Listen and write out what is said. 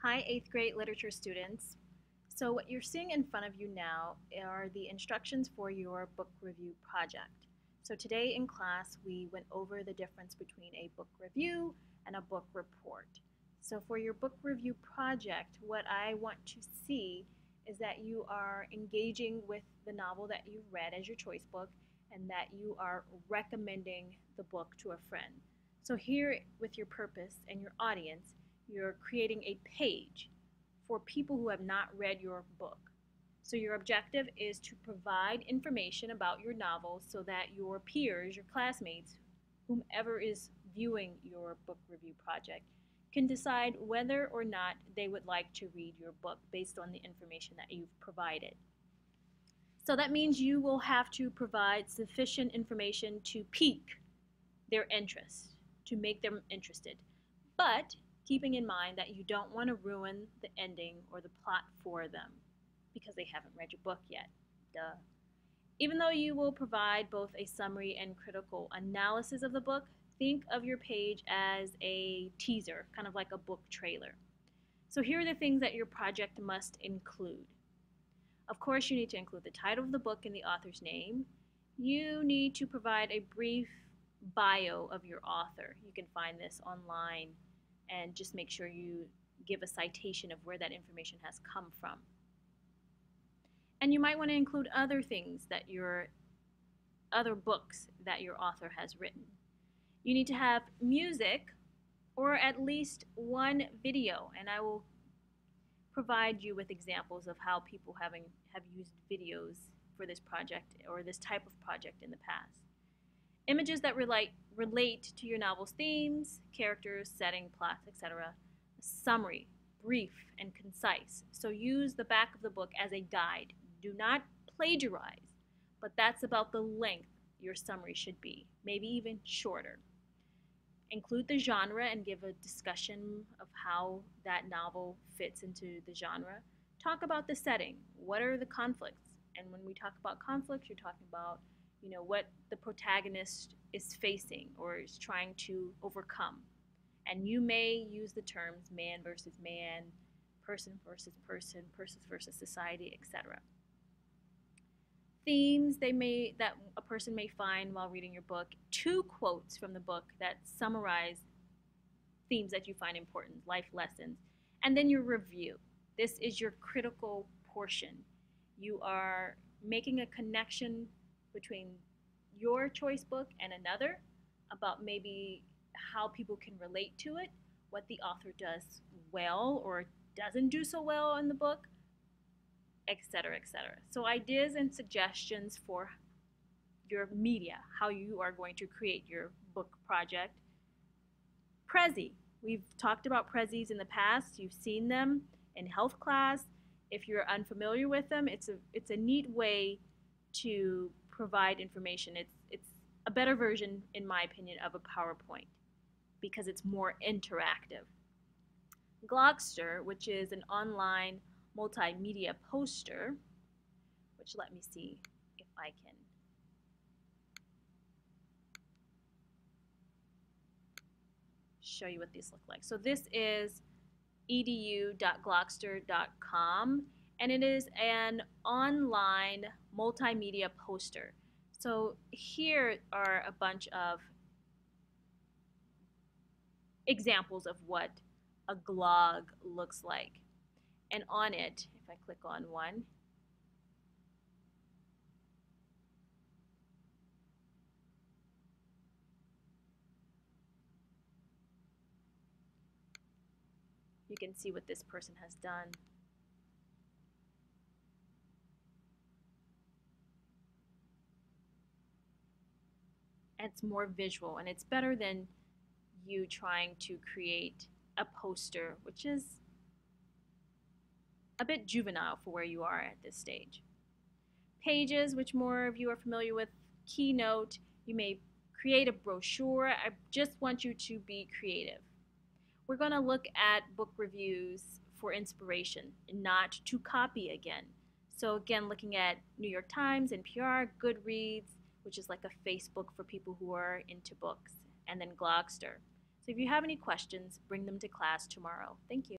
Hi, 8th grade literature students. So what you're seeing in front of you now are the instructions for your book review project. So today in class, we went over the difference between a book review and a book report. So for your book review project, what I want to see is that you are engaging with the novel that you've read as your choice book and that you are recommending the book to a friend. So here with your purpose and your audience, you're creating a page for people who have not read your book. So your objective is to provide information about your novel so that your peers, your classmates, whomever is viewing your book review project, can decide whether or not they would like to read your book based on the information that you've provided. So that means you will have to provide sufficient information to pique their interest, to make them interested. But keeping in mind that you don't want to ruin the ending or the plot for them because they haven't read your book yet. Duh. Even though you will provide both a summary and critical analysis of the book, think of your page as a teaser, kind of like a book trailer. So here are the things that your project must include. Of course, you need to include the title of the book and the author's name. You need to provide a brief bio of your author. You can find this online and just make sure you give a citation of where that information has come from. And you might want to include other things that other books that your author has written. You need to have music or at least one video, and I will provide you with examples of how people have used videos for this project or this type of project in the past. Images that relate to your novel's themes, characters, setting, plots, etc. A summary, brief and concise. So use the back of the book as a guide. Do not plagiarize, but that's about the length your summary should be, maybe even shorter. Include the genre and give a discussion of how that novel fits into the genre. Talk about the setting. What are the conflicts? And when we talk about conflicts, you're talking about what the protagonist is facing or is trying to overcome. And you may use the terms man versus man, person versus person, person versus society, etc. Themes that a person may find while reading your book. 2 quotes from the book that summarize themes that you find important, life lessons. And then your review. This is your critical portion. You are making a connection between your choice book and another about maybe how people can relate to it, what the author does well or doesn't do so well in the book, etc., etc. So ideas and suggestions for your media, how you are going to create your book project. Prezi. We've talked about prezis in the past. You've seen them in health class. If you're unfamiliar with them, it's a neat way to provide information. It's a better version, in my opinion, of a PowerPoint because it's more interactive. Glogster, which is an online multimedia poster, which let me see if I can show you what these look like. So this is edu.glogster.com, and it is an online multimedia poster. So here are a bunch of examples of what a glog looks like. And on it, if I click on one, you can see what this person has done. And it's more visual, and it's better than you trying to create a poster, which is a bit juvenile for where you are at this stage. Pages, which more of you are familiar with. Keynote, you may create a brochure. I just want you to be creative. We're going to look at book reviews for inspiration, not to copy again. So again, looking at New York Times, NPR, Goodreads, which is like a Facebook for people who are into books, and then Glogster. So if you have any questions, bring them to class tomorrow. Thank you.